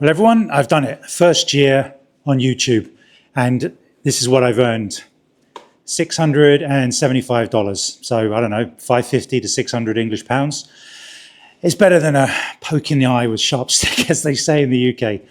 Well, everyone, I've done it. First year on YouTube, and this is what I've earned. $675. So I don't know, 550 to 600 English pounds. It's better than a poke in the eye with sharp stick, as they say in the UK.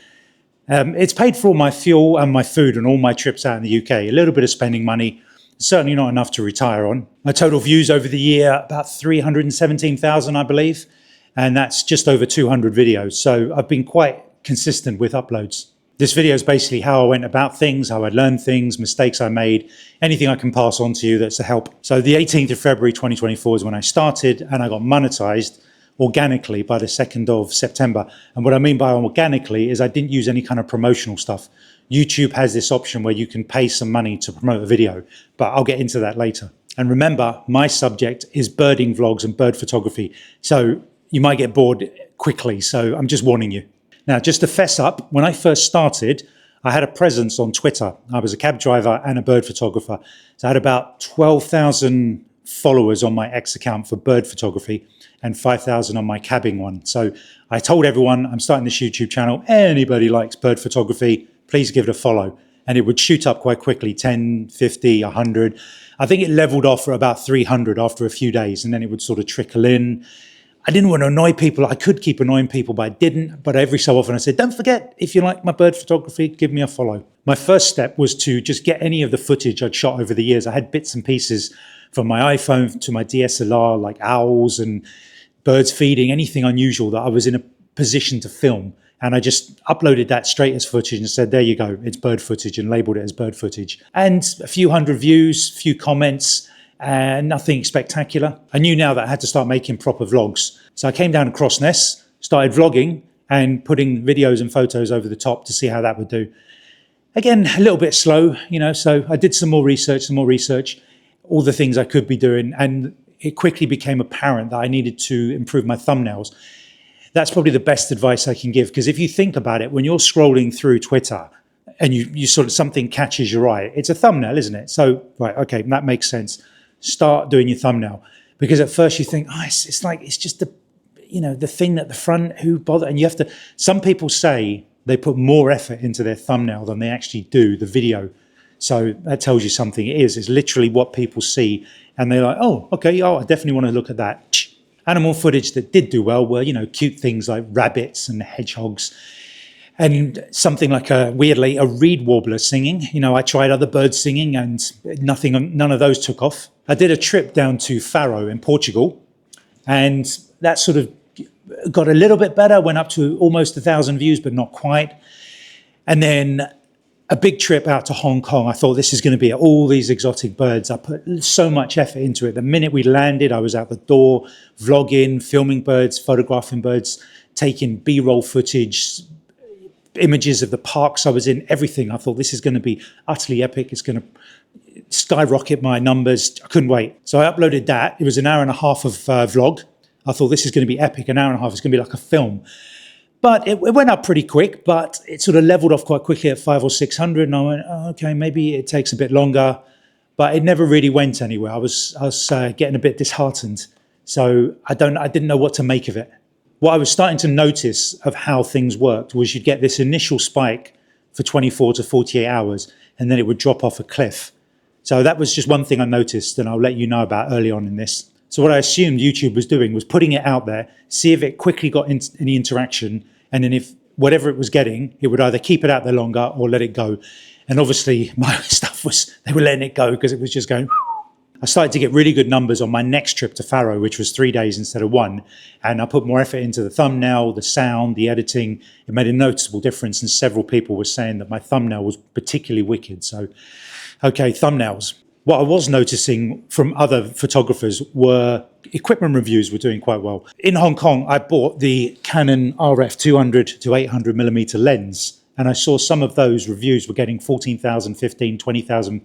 It's paid for all my fuel and my food and all my trips out in the UK. A little bit of spending money, certainly not enough to retire on. My total views over the year, about 317,000, I believe. And that's just over 200 videos. So I've been quite consistent with uploads. This video is basically how I went about things, how I learned things, mistakes I made, anything I can pass on to you that's a help. So the 18th of February 2024 is when I started, and I got monetized organically by the 2nd of September. And what I mean by organically is I didn't use any kind of promotional stuff. YouTube has this option where you can pay some money to promote a video, but I'll get into that later. And remember, my subject is birding vlogs and bird photography. So you might get bored quickly, so I'm just warning you. Now, just to fess up, when I first started, I had a presence on Twitter. I was a cab driver and a bird photographer. So I had about 12,000 followers on my X account for bird photography and 5,000 on my cabbing one. So I told everyone, I'm starting this YouTube channel. Anybody likes bird photography, please give it a follow. And it would shoot up quite quickly, 10, 50, 100. I think it leveled off at about 300 after a few days, and then it would sort of trickle in. I didn't want to annoy people. I could keep annoying people, but I didn't. But every so often I said, don't forget, if you like my bird photography, give me a follow. My first step was to just get any of the footage I'd shot over the years. I had bits and pieces from my iPhone to my DSLR, like owls and birds feeding, anything unusual that I was in a position to film. And I just uploaded that straight as footage and said, there you go, it's bird footage, and labeled it as bird footage. And a few hundred views, few comments, and nothing spectacular. I knew now that I had to start making proper vlogs. So I came down to Crossness, started vlogging and putting videos and photos over the top to see how that would do. Again, a little bit slow, so I did some more research, all the things I could be doing. And it quickly became apparent that I needed to improve my thumbnails. That's probably the best advice I can give, because if you think about it, when you're scrolling through Twitter and you sort of something catches your eye, it's a thumbnail, isn't it? So, right, okay, that makes sense. Start doing your thumbnail, because at first you think, it's just the thing at the front, who bother? And you have to, some people say they put more effort into their thumbnail than they actually do the video. So that tells you something. It's literally what people see, and they're like, I definitely want to look at that. Animal footage that did do well were, cute things like rabbits and hedgehogs, and something like weirdly a reed warbler singing. I tried other birds singing, and none of those took off. I did a trip down to Faro in Portugal, and that sort of got a little bit better, went up to almost 1,000 views, but not quite. And then a big trip out to Hong Kong. I thought, this is going to be all these exotic birds. I put so much effort into it. The minute we landed, I was out the door, vlogging, filming birds, photographing birds, taking B-roll footage, images of the parks I was in, everything. I thought, this is going to be utterly epic. It's going to skyrocket my numbers. I couldn't wait. So I uploaded that. It was an hour and a half of vlog. I thought, this is going to be epic. An hour and a half is going to be like a film. But it went up pretty quick, but it sort of leveled off quite quickly at 500 or 600. And I went, okay, maybe it takes a bit longer, but it never really went anywhere. I was getting a bit disheartened. So I didn't know what to make of it. What I was starting to notice of how things worked was you'd get this initial spike for 24 to 48 hours, and then it would drop off a cliff. So that was just one thing I noticed, and I'll let you know about early on in this. So what I assumed YouTube was doing was putting it out there, see if it quickly got any interaction, and then if whatever it was getting, it would either keep it out there longer or let it go. And obviously my stuff they were letting it go because it was just going. I started to get really good numbers on my next trip to Faro, which was 3 days instead of 1. And I put more effort into the thumbnail, the sound, the editing. It made a noticeable difference. And several people were saying that my thumbnail was particularly wicked. So, okay, thumbnails. What I was noticing from other photographers were equipment reviews were doing quite well. In Hong Kong, I bought the Canon RF 200 to 800mm lens, and I saw some of those reviews were getting 14,000, 15,000, 20,000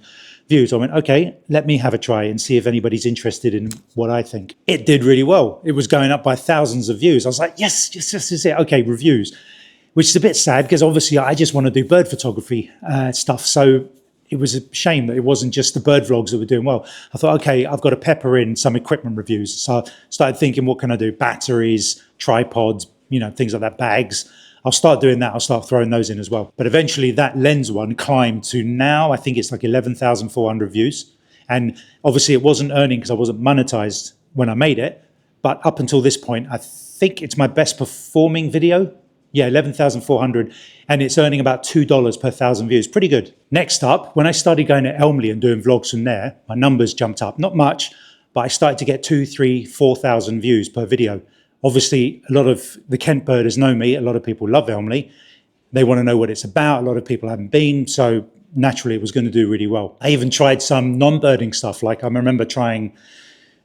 views. I went, okay, let me have a try and see if anybody's interested in what I think. It did really well. It was going up by thousands of views. I was like, yes, this is it. Okay, reviews, which is a bit sad because obviously I just want to do bird photography stuff. So it was a shame that it wasn't just the bird vlogs that were doing well. I thought, okay, I've got to pepper in some equipment reviews. So I started thinking, what can I do? Batteries, tripods, things like that, bags. I'll start doing that. I'll start throwing those in as well. But eventually that lens one climbed to now, I think it's like 11,400 views. And obviously it wasn't earning because I wasn't monetized when I made it. But up until this point, I think it's my best performing video. Yeah, 11,400. And it's earning about $2 per 1,000 views. Pretty good. Next up, when I started going to Elmley and doing vlogs from there, my numbers jumped up. Not much, but I started to get 2, 3, 4,000 views per video. Obviously, a lot of the Kent birders know me. A lot of people love Elmley. They want to know what it's about. A lot of people haven't been. So naturally, it was going to do really well. I even tried some non-birding stuff. Like I remember trying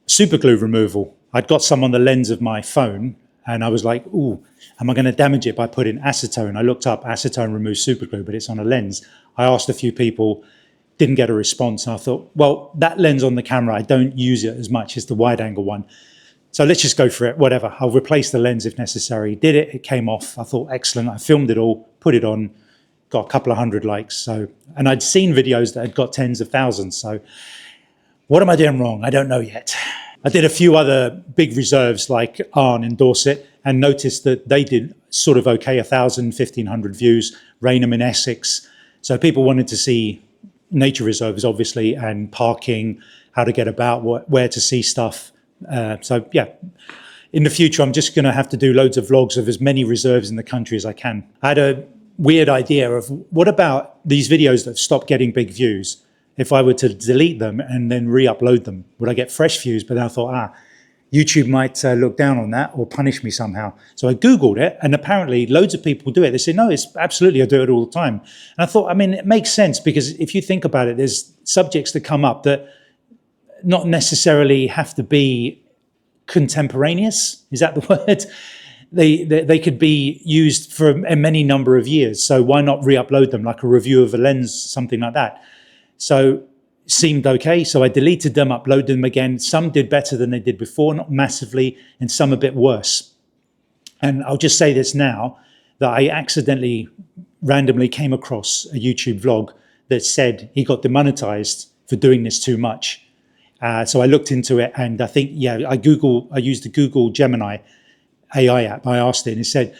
super glue removal. I'd got some on the lens of my phone and I was like, ooh, am I going to damage it by putting acetone? I looked up acetone removes super glue, but it's on a lens. I asked a few people, didn't get a response. And I thought, well, that lens on the camera, I don't use it as much as the wide angle one. So let's just go for it, whatever. I'll replace the lens if necessary. Did it, it came off. I thought, excellent. I filmed it all, put it on, got a couple of hundred likes. So, and I'd seen videos that had got tens of thousands. So what am I doing wrong? I don't know yet. I did a few other big reserves like Arne in Dorset and noticed that they did sort of okay, 1,000, 1,500 views, Rainham in Essex. So people wanted to see nature reserves, obviously, and parking, how to get about, where to see stuff. So yeah, in the future, I'm just going to have to do loads of vlogs of as many reserves in the country as I can. I had a weird idea of what about these videos that have stopped getting big views? If I were to delete them and then re-upload them, would I get fresh views? But then I thought, YouTube might look down on that or punish me somehow. So I Googled it and apparently loads of people do it. They say, no, it's absolutely, I do it all the time. And I thought, I mean, it makes sense because if you think about it, there's subjects that come up that not necessarily have to be contemporaneous. Is that the word? They could be used for a many number of years. So why not re-upload them, like a review of a lens, something like that? So it seemed okay. So I deleted them, uploaded them again. Some did better than they did before, not massively, and some a bit worse. And I'll just say this now, that I accidentally, randomly came across a YouTube vlog that said he got demonetized for doing this too much. So I looked into it and I think, yeah, I used the Google Gemini AI app. I asked it and it said,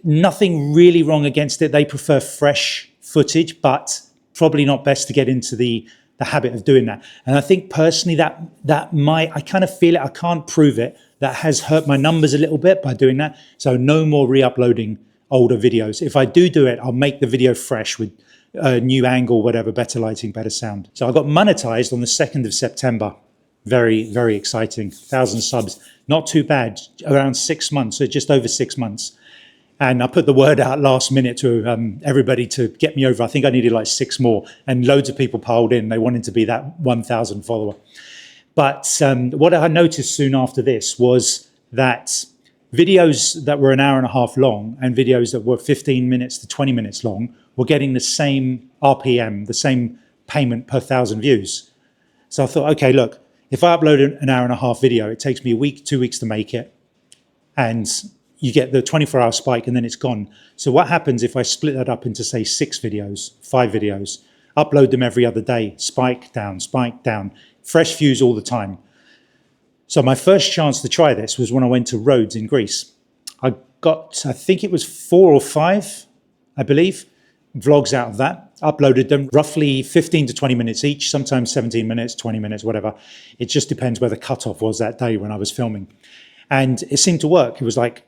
nothing really wrong against it. They prefer fresh footage, but probably not best to get into the habit of doing that. And I think personally that might, I kind of feel it, I can't prove it, that has hurt my numbers a little bit by doing that. So no more re-uploading older videos. If I do it, I'll make the video fresh with a new angle, whatever, better lighting, better sound. So I got monetized on the 2nd of September. Very, very exciting. 1,000 subs, not too bad, around 6 months, so just over 6 months. And I put the word out last minute to everybody to get me over. I think I needed like 6 more and loads of people piled in. They wanted to be that 1,000 follower. But what I noticed soon after this was that videos that were an hour and a half long and videos that were 15 minutes to 20 minutes long were getting the same RPM, the same payment per 1,000 views. So I thought, okay, look, if I upload an hour and a half video, it takes me a week, 2 weeks to make it. And you get the 24-hour spike and then it's gone. So what happens if I split that up into, say, 6 videos, 5 videos, upload them every other day, spike down, fresh views all the time. So my first chance to try this was when I went to Rhodes in Greece. I got, I think it was 4 or 5, I believe, vlogs out of that, uploaded them, roughly 15 to 20 minutes each, sometimes 17 minutes, 20 minutes, whatever. It just depends where the cutoff was that day when I was filming. And it seemed to work. It was like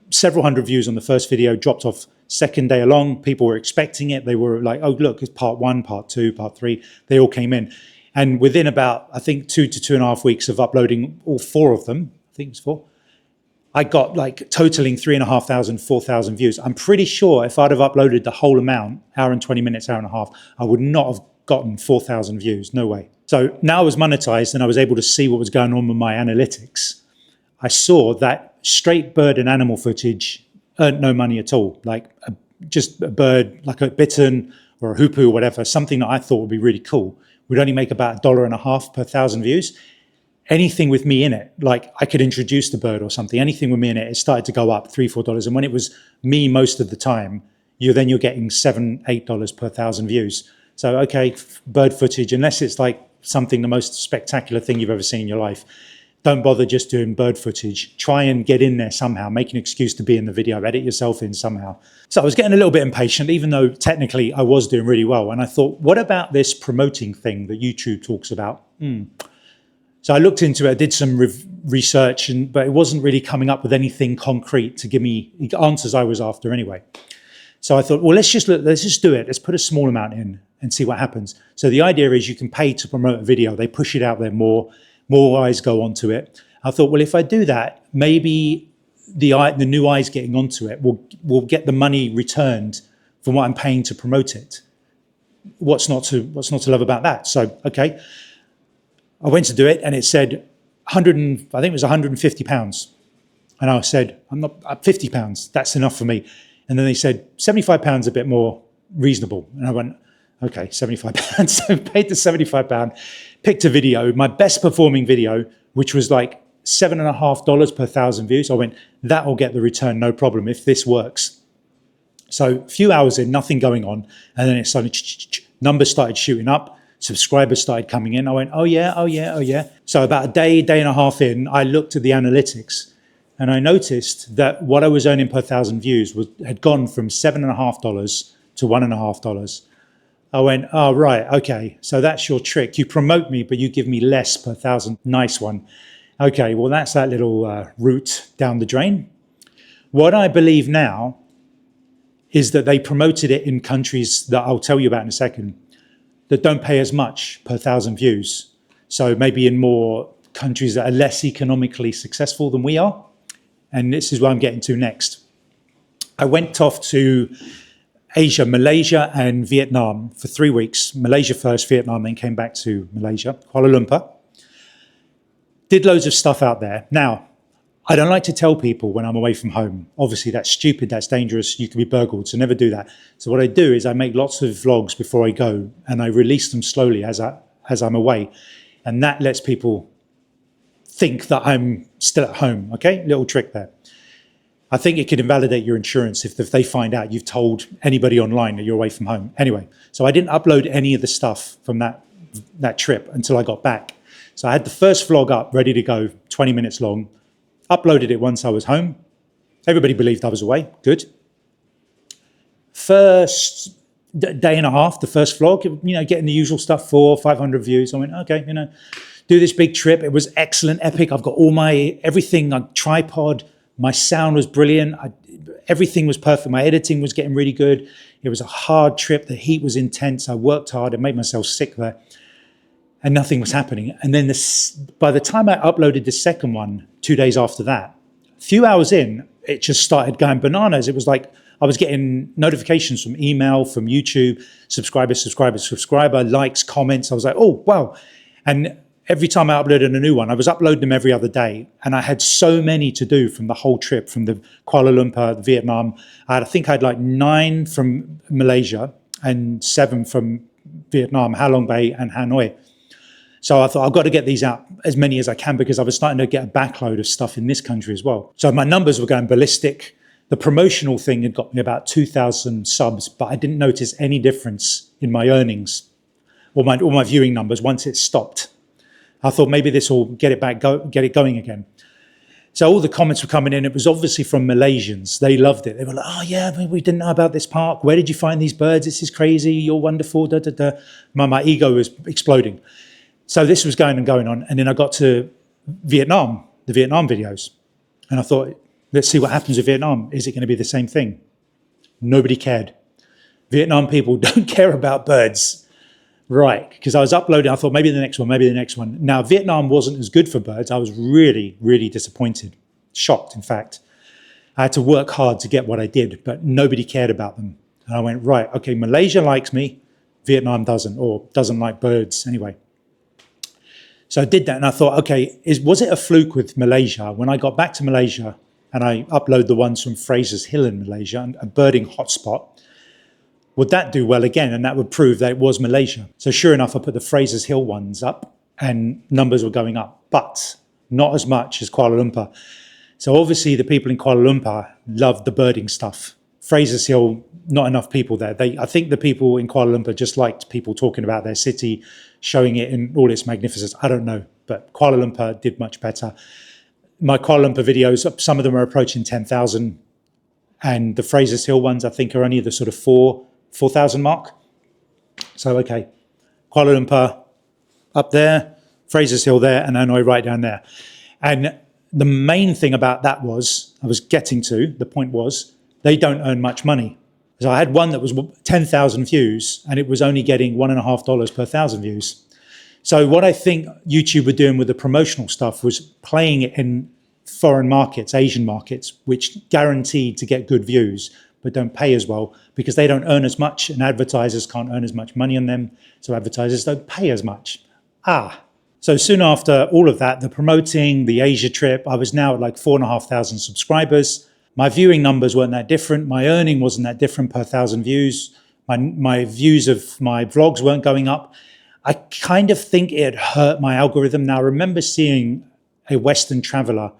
several hundred views on the first video, dropped off second day along. People were expecting it. They were like, oh, look, it's part 1, part 2, part 3. They all came in. And within about, I think, 2 to 2.5 weeks of uploading all 4 of them, I think it's 4, I got like totaling 3,500, 4,000 views. I'm pretty sure if I'd have uploaded the whole amount, hour and 20 minutes, hour and a half, I would not have gotten 4,000 views. No way. So now I was monetized and I was able to see what was going on with my analytics. I saw that straight bird and animal footage earned no money at all. Like just a bird, like a bittern or a hoopoe or whatever, something that I thought would be really cool, would only make about $1.50 per 1,000 views. Anything with me in it, like I could introduce the bird or something, anything with me in it, it started to go up $3, $4. And when it was me most of the time, you're getting $7, $8 per 1,000 views. So, okay, bird footage, unless it's like something, the most spectacular thing you've ever seen in your life, don't bother just doing bird footage. Try and get in there somehow, make an excuse to be in the video, edit yourself in somehow. So I was getting a little bit impatient, even though technically I was doing really well. And I thought, what about this promoting thing that YouTube talks about? So I looked into it, I did some research, but it wasn't really coming up with anything concrete to give me the answers I was after anyway. So I thought, well, let's just do it. Let's put a small amount in and see what happens. So the idea is you can pay to promote a video. They push it out there more eyes go onto it. I thought, well, if I do that, maybe the new eyes getting onto it will get the money returned from what I'm paying to promote it. What's not to love about that? So, okay. I went to do it and it said I think it was £150. And I said, I'm not £50. That's enough for me. And then they said, £75 a bit more reasonable. And I went, okay, £75. So I paid the £75, picked a video, my best performing video, which was like $7.50 per 1,000 views. I went, that will get the return, no problem, if this works. So a few hours in, nothing going on. And then it started, numbers started shooting up. Subscribers started coming in. I went, oh yeah. So about a day and a half in, I looked at the analytics and I noticed that what I was earning per 1,000 views had gone from $7.50 to $1.50. I went, oh, right, okay. So that's your trick. You promote me, but you give me less per 1,000. Nice one. Okay, well, that's that little route down the drain. What I believe now is that they promoted it in countries that I'll tell you about in a second, that don't pay as much per 1,000 views. So maybe in more countries that are less economically successful than we are. And this is what I'm getting to next. I went off to Asia, Malaysia and Vietnam for 3 weeks. Malaysia first, Vietnam, then came back to Malaysia, Kuala Lumpur. Did loads of stuff out there. Now, I don't like to tell people when I'm away from home. Obviously, that's stupid, that's dangerous, you can be burgled, so never do that. So what I do is I make lots of vlogs before I go and I release them slowly as I'm away. And that lets people think that I'm still at home, okay? Little trick there. I think it could invalidate your insurance if they find out you've told anybody online that you're away from home. Anyway, so I didn't upload any of the stuff from that trip until I got back. So I had the first vlog up, ready to go, 20 minutes long. Uploaded it once I was home. Everybody believed I was away. Good. First day and a half, the first vlog, getting the usual stuff, 400, 500 views. I went, okay, do this big trip. It was excellent, epic. I've got all everything on tripod. My sound was brilliant. Everything was perfect. My editing was getting really good. It was a hard trip. The heat was intense. I worked hard. I made myself sick there. And nothing was happening. And then by the time I uploaded the second one, 2 days after that, a few hours in, it just started going bananas. It was like I was getting notifications from email, from YouTube, subscriber, likes, comments. I was like, oh, wow. And every time I uploaded a new one, I was uploading them every other day. And I had so many to do from the whole trip, from the Kuala Lumpur, Vietnam. I think I had like 9 from Malaysia and 7 from Vietnam, Halong Bay and Hanoi. So I thought, I've got to get these out as many as I can because I was starting to get a backload of stuff in this country as well. So my numbers were going ballistic. The promotional thing had got me about 2,000 subs, but I didn't notice any difference in my earnings or my viewing numbers once it stopped. I thought maybe this will get it going again. So all the comments were coming in. It was obviously from Malaysians. They loved it. They were like, oh yeah, we didn't know about this park. Where did you find these birds? This is crazy. You're wonderful. Da, da, da. My ego was exploding. So this was going on. And then I got to Vietnam, the Vietnam videos. And I thought, let's see what happens with Vietnam. Is it going to be the same thing? Nobody cared. Vietnam people don't care about birds. Right, because I was uploading, I thought maybe the next one. Now, Vietnam wasn't as good for birds. I was really, really disappointed. Shocked, in fact. I had to work hard to get what I did, but nobody cared about them. And I went, right, okay, Malaysia likes me. Vietnam doesn't, or doesn't like birds anyway. So I did that and I thought, okay, was it a fluke with Malaysia? When I got back to Malaysia and I upload the ones from Fraser's Hill in Malaysia, a birding hotspot, would that do well again? And that would prove that it was Malaysia. So sure enough, I put the Fraser's Hill ones up and numbers were going up, but not as much as Kuala Lumpur. So obviously the people in Kuala Lumpur loved the birding stuff. Fraser's Hill, not enough people there. I think the people in Kuala Lumpur just liked people talking about their city, showing it in all its magnificence. I don't know. but Kuala Lumpur did much better. My Kuala Lumpur videos, some of them are approaching 10,000, and the Fraser's Hill ones, I think, are only the sort of 4,000 mark. So, okay, Kuala Lumpur up there, Fraser's Hill there, and Hanoi right down there. And the main thing about that the point was, they don't earn much money. So I had one that was 10,000 views, and it was only getting $1.50 per 1,000 views. So what I think YouTube were doing with the promotional stuff was playing it in foreign markets, Asian markets, which guaranteed to get good views, but don't pay as well because they don't earn as much, and advertisers can't earn as much money on them. So advertisers don't pay as much. So soon after all of that, the promoting, the Asia trip, I was now at like 4,500 subscribers. My viewing numbers weren't that different. My earning wasn't that different per 1,000 views. My views of my vlogs weren't going up. I kind of think it hurt my algorithm. Now, I remember seeing a Western traveler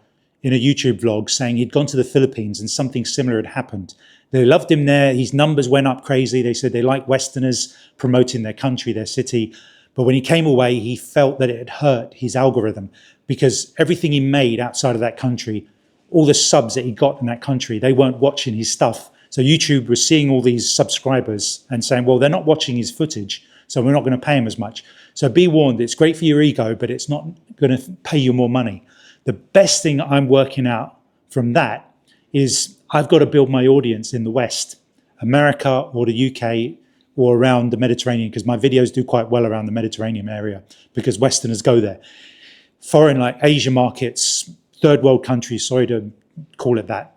in a YouTube vlog saying he'd gone to the Philippines and something similar had happened. They loved him there. His numbers went up crazy. They said they like Westerners promoting their country, their city. But when he came away, he felt that it had hurt his algorithm because everything he made outside of that country, all the subs that he got in that country, they weren't watching his stuff. So YouTube was seeing all these subscribers and saying, well, they're not watching his footage, so we're not going to pay him as much. So be warned, it's great for your ego, but it's not going to pay you more money. The best thing I'm working out from that is I've got to build my audience in the West, America or the UK, or around the Mediterranean, because my videos do quite well around the Mediterranean area because Westerners go there. Foreign, like Asia markets, third world countries, sorry to call it that,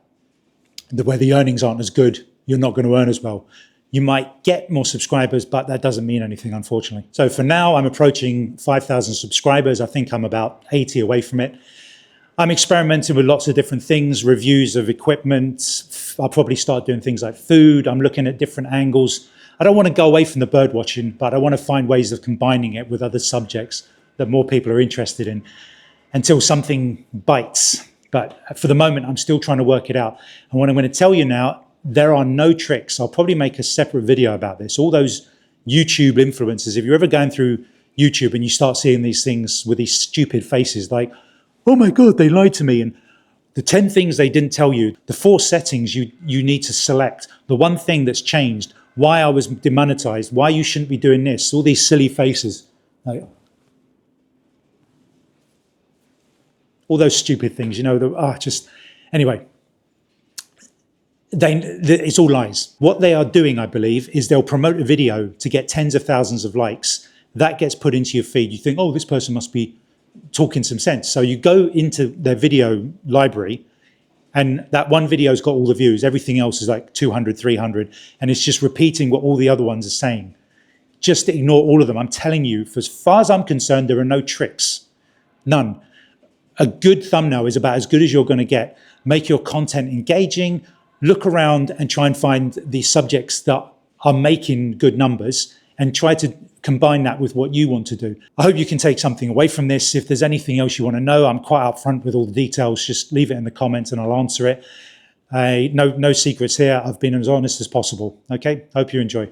where the earnings aren't as good, you're not going to earn as well. You might get more subscribers, but that doesn't mean anything, unfortunately. So for now, I'm approaching 5,000 subscribers. I think I'm about 80 away from it. I'm experimenting with lots of different things, reviews of equipment. I'll probably start doing things like food. I'm looking at different angles. I don't want to go away from the bird watching, but I want to find ways of combining it with other subjects that more people are interested in until something bites. But for the moment, I'm still trying to work it out. And what I'm going to tell you now, there are no tricks. I'll probably make a separate video about this. All those YouTube influencers, if you're ever going through YouTube and you start seeing these things with these stupid faces like, oh my God, they lied to me. And the 10 things they didn't tell you, the 4 settings you need to select, the one thing that's changed, why I was demonetized, why you shouldn't be doing this, all these silly faces. Like, all those stupid things, anyway, it's all lies. What they are doing, I believe, is they'll promote a video to get tens of thousands of likes. That gets put into your feed. You think, oh, this person must be talking some sense. So you go into their video library, and that one video's got all the views. Everything else is like 200, 300. And it's just repeating what all the other ones are saying. Just ignore all of them. I'm telling you, for as far as I'm concerned, there are no tricks. None. A good thumbnail is about as good as you're going to get. Make your content engaging. Look around and try and find the subjects that are making good numbers and try to combine that with what you want to do. I hope you can take something away from this. If there's anything else you want to know, I'm quite upfront with all the details. Just leave it in the comments and I'll answer it. No secrets here. I've been as honest as possible. Okay, hope you enjoy.